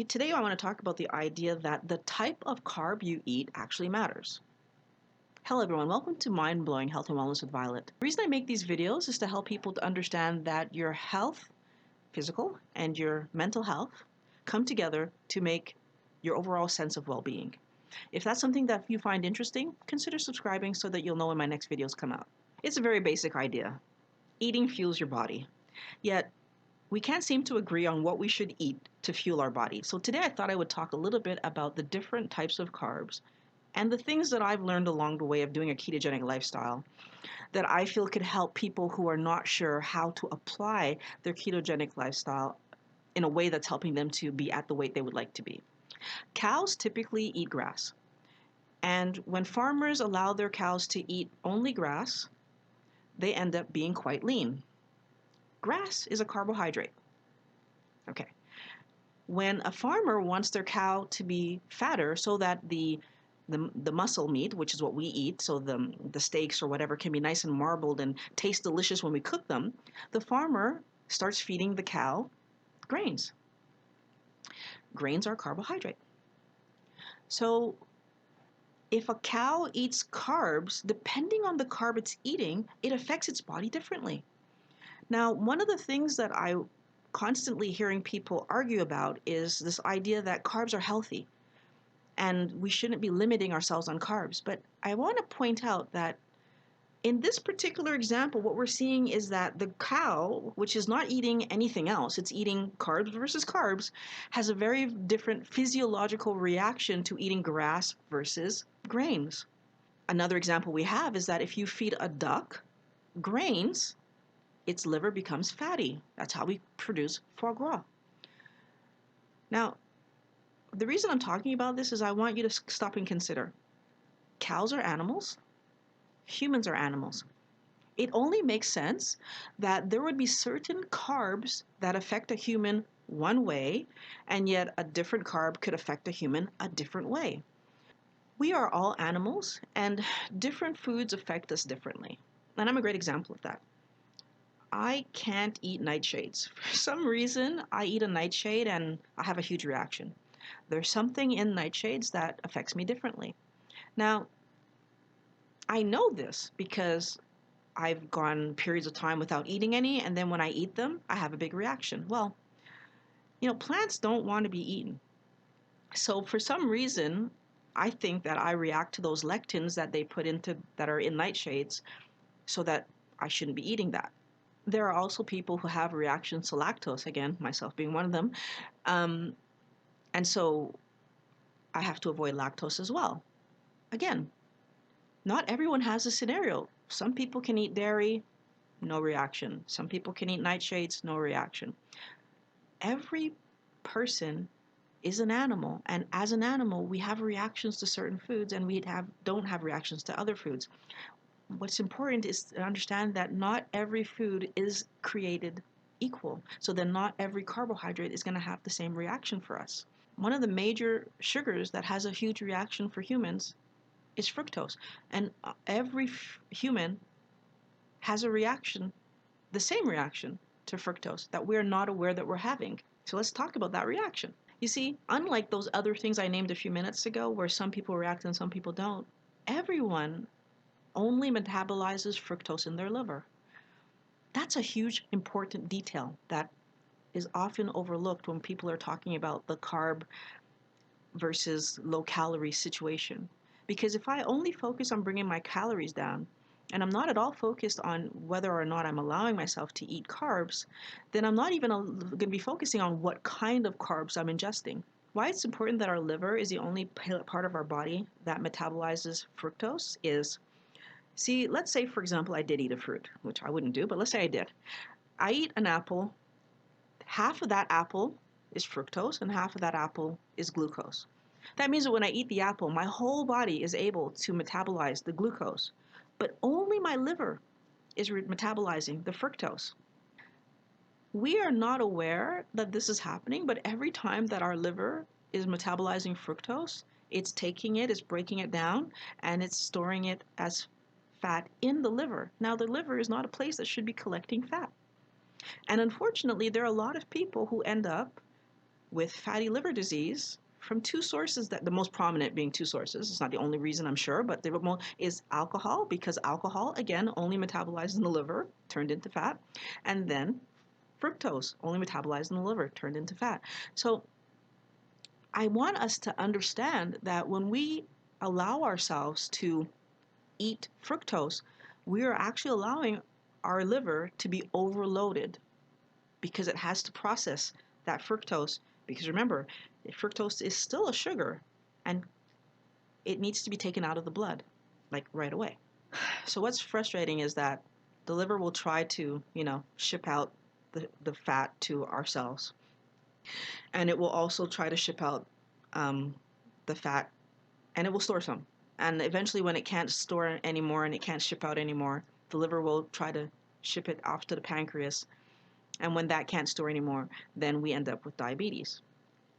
Today I want to talk about the idea that the type of carb you eat actually matters. Hello everyone, welcome to Mind Blowing Health and Wellness with Violet. The reason I make these videos is to help people to understand that your health, physical, and your mental health come together to make your overall sense of well-being. If that's something that you find interesting, consider subscribing so that you'll know when my next videos come out. It's a very basic idea. Eating fuels your body. Yet, we can't seem to agree on what we should eat to fuel our body. So today I thought I would talk a little bit about the different types of carbs and the things that I've learned along the way of doing a ketogenic lifestyle that I feel could help people who are not sure how to apply their ketogenic lifestyle in a way that's helping them to be at the weight they would like to be. Cows typically eat grass. And when farmers allow their cows to eat only grass, they end up being quite lean. Grass is a carbohydrate. Okay. When a farmer wants their cow to be fatter so that the muscle meat, which is what we eat, so the steaks or whatever can be nice and marbled and taste delicious when we cook them, the farmer starts feeding the cow grains. Grains are carbohydrate. So if a cow eats carbs, depending on the carb it's eating, it affects its body differently. Now, one of the things that I constantly hearing people argue about is this idea that carbs are healthy and we shouldn't be limiting ourselves on carbs. But I want to point out that in this particular example, what we're seeing is that the cow, which is not eating anything else, it's eating carbs versus carbs, has a very different physiological reaction to eating grass versus grains. Another example we have is that if you feed a duck grains, its liver becomes fatty. That's how we produce foie gras. Now, the reason I'm talking about this is I want you to stop and consider. Cows are animals. Humans are animals. It only makes sense that there would be certain carbs that affect a human one way, and yet a different carb could affect a human a different way. We are all animals, and different foods affect us differently. And I'm a great example of that. I can't eat nightshades. For some reason, I eat a nightshade and I have a huge reaction. There's something in nightshades that affects me differently. Now, I know this because I've gone periods of time without eating any, and then when I eat them, I have a big reaction. Well, plants don't want to be eaten. So for some reason, I think that I react to those lectins that they put into that are in nightshades so that I shouldn't be eating that. There are also people who have reactions to lactose, again, myself being one of them. And so I have to avoid lactose as well. Again, not everyone has a scenario. Some people can eat dairy, no reaction. Some people can eat nightshades, no reaction. Every person is an animal, and as an animal, we have reactions to certain foods and we don't have reactions to other foods. What's important is to understand that not every food is created equal. So then not every carbohydrate is going to have the same reaction for us. One of the major sugars that has a huge reaction for humans is fructose. And every human has a reaction, the same reaction to fructose that we're not aware that we're having. So let's talk about that reaction. You see, unlike those other things I named a few minutes ago where some people react and some people don't, everyone only metabolizes fructose in their liver. That's a huge important detail that is often overlooked when people are talking about the carb versus low calorie situation. Because if I only focus on bringing my calories down, and I'm not at all focused on whether or not I'm allowing myself to eat carbs, then I'm not even going to be focusing on what kind of carbs I'm ingesting. Why it's important that our liver is the only part of our body that metabolizes fructose is, see, let's say, for example, I did eat a fruit, which I wouldn't do, but let's say I did. I eat an apple. Half of that apple is fructose and half of that apple is glucose. That means that when I eat the apple, my whole body is able to metabolize the glucose, but only my liver is metabolizing the fructose. We are not aware that this is happening, but every time that our liver is metabolizing fructose, it's taking it, it's breaking it down, and it's storing it as fat in the liver. Now, the liver is not a place that should be collecting fat. And unfortunately, there are a lot of people who end up with fatty liver disease from two sources, that the most prominent being two sources. It's not the only reason, I'm sure, but the most is alcohol, because alcohol, again, only metabolized in the liver, turned into fat, and then fructose, only metabolized in the liver, turned into fat. So I want us to understand that when we allow ourselves to eat fructose, we are actually allowing our liver to be overloaded because it has to process that fructose. Because remember, fructose is still a sugar and it needs to be taken out of the blood, like right away. So what's frustrating is that the liver will try to, ship out the fat to our cells. And it will also try to ship out the fat, and it will store some. And eventually, when it can't store anymore and it can't ship out anymore, the liver will try to ship it off to the pancreas. And when that can't store anymore, then we end up with diabetes.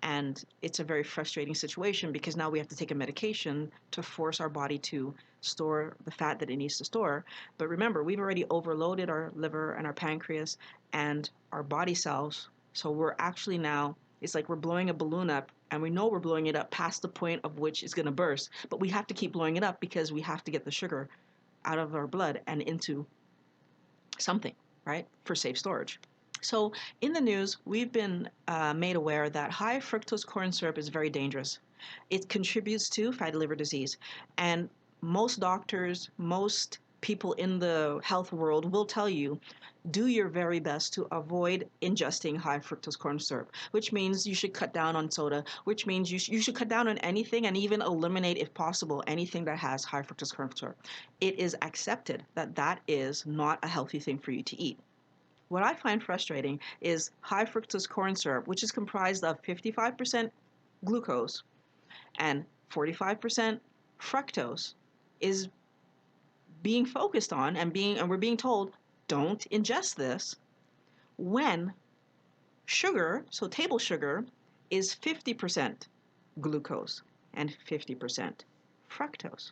And it's a very frustrating situation because now we have to take a medication to force our body to store the fat that it needs to store. But remember, we've already overloaded our liver and our pancreas and our body cells. So we're actually now, it's like we're blowing a balloon up, and we know we're blowing it up past the point of which it's going to burst. But we have to keep blowing it up because we have to get the sugar out of our blood and into something, right, for safe storage. So in the news, we've been made aware that high fructose corn syrup is very dangerous. It contributes to fatty liver disease. And most doctors, most people in the health world will tell you, do your very best to avoid ingesting high fructose corn syrup, which means you should cut down on soda, which means you should cut down on anything and even eliminate, if possible, anything that has high fructose corn syrup. It is accepted that that is not a healthy thing for you to eat. What I find frustrating is high fructose corn syrup, which is comprised of 55% glucose and 45% fructose, is being focused on and we're being told, don't ingest this, when sugar, so table sugar, is 50% glucose and 50% fructose.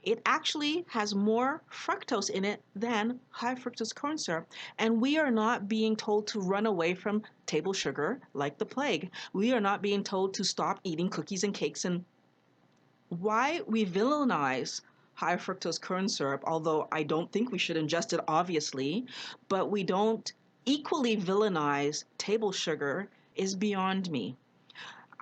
It actually has more fructose in it than high fructose corn syrup. And we are not being told to run away from table sugar like the plague. We are not being told to stop eating cookies and cakes. And why we villainize high fructose corn syrup, although I don't think we should ingest it, obviously, but we don't equally villainize table sugar, is beyond me.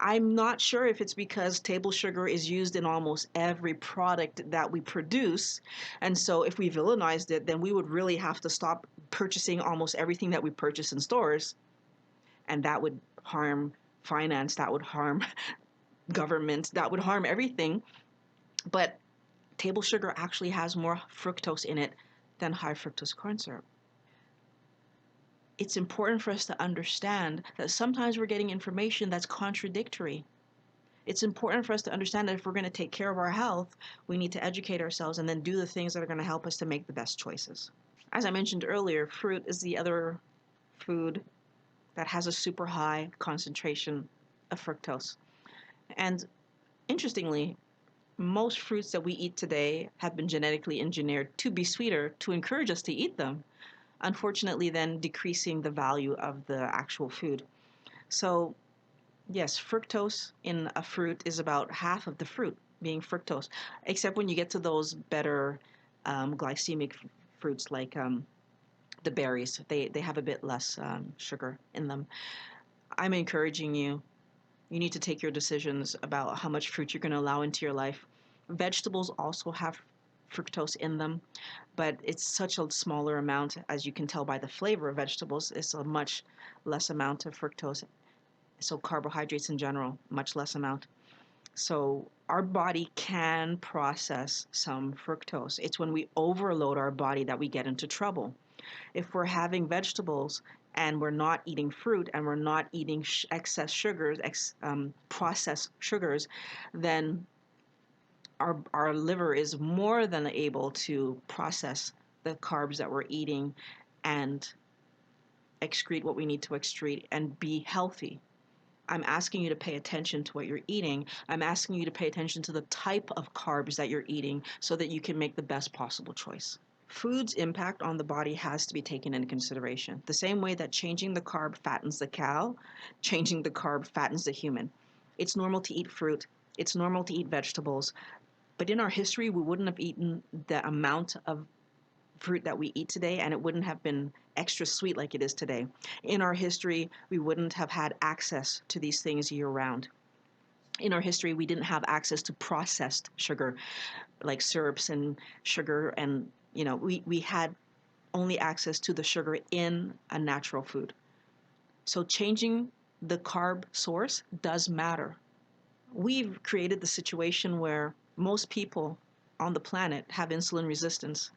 I'm not sure if it's because table sugar is used in almost every product that we produce. And so if we villainized it, then we would really have to stop purchasing almost everything that we purchase in stores. And that would harm finance, that would harm government, that would harm everything. But table sugar actually has more fructose in it than high fructose corn syrup. It's important for us to understand that sometimes we're getting information that's contradictory. It's important for us to understand that if we're going to take care of our health, we need to educate ourselves and then do the things that are going to help us to make the best choices. As I mentioned earlier, fruit is the other food that has a super high concentration of fructose. And interestingly, most fruits that we eat today have been genetically engineered to be sweeter to encourage us to eat them, unfortunately then decreasing the value of the actual food. So yes, fructose in a fruit is about half of the fruit being fructose, except when you get to those better glycemic fruits like the berries. They have a bit less sugar in them. I'm encouraging you. You need to take your decisions about how much fruit you're going to allow into your life. Vegetables also have fructose in them, but it's such a smaller amount, as you can tell by the flavor of vegetables. It's a much less amount of fructose. So carbohydrates in general, much less amount. So our body can process some fructose. It's when we overload our body that we get into trouble. If we're having vegetables and we're not eating fruit and we're not eating excess sugars, processed sugars, then our liver is more than able to process the carbs that we're eating and excrete what we need to excrete and be healthy. I'm asking you to pay attention to what you're eating. I'm asking you to pay attention to the type of carbs that you're eating so that you can make the best possible choice Food's impact on the body has to be taken into consideration. The same way that changing the carb fattens the cow, changing the carb fattens the human. It's normal to eat fruit, it's normal to eat vegetables, but in our history, we wouldn't have eaten the amount of fruit that we eat today, and it wouldn't have been extra sweet like it is today. In our history, we wouldn't have had access to these things year round. In our history, we didn't have access to processed sugar like syrups and sugar, and we had only access to the sugar in a natural food. So changing the carb source does matter. We've created the situation where most people on the planet have insulin resistance.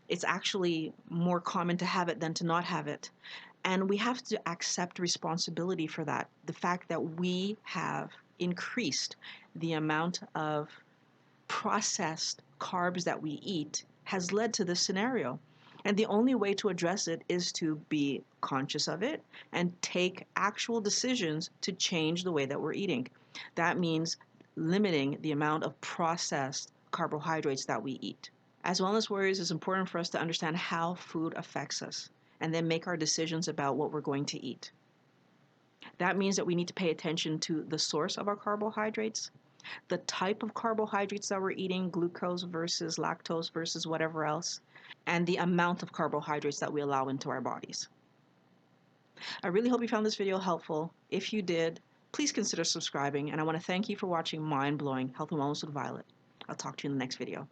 It's actually more common to have it than to not have it. And we have to accept responsibility for that. The fact that we have increased the amount of processed carbs that we eat has led to this scenario. And the only way to address it is to be conscious of it and take actual decisions to change the way that we're eating. That means limiting the amount of processed carbohydrates that we eat. As wellness warriors, it's important for us to understand how food affects us and then make our decisions about what we're going to eat. That means that we need to pay attention to the source of our carbohydrates, the type of carbohydrates that we're eating, glucose versus lactose versus whatever else, and the amount of carbohydrates that we allow into our bodies. I really hope you found this video helpful. If you did, please consider subscribing, and I want to thank you for watching Mind Blowing Health and Wellness with Violet. I'll talk to you in the next video.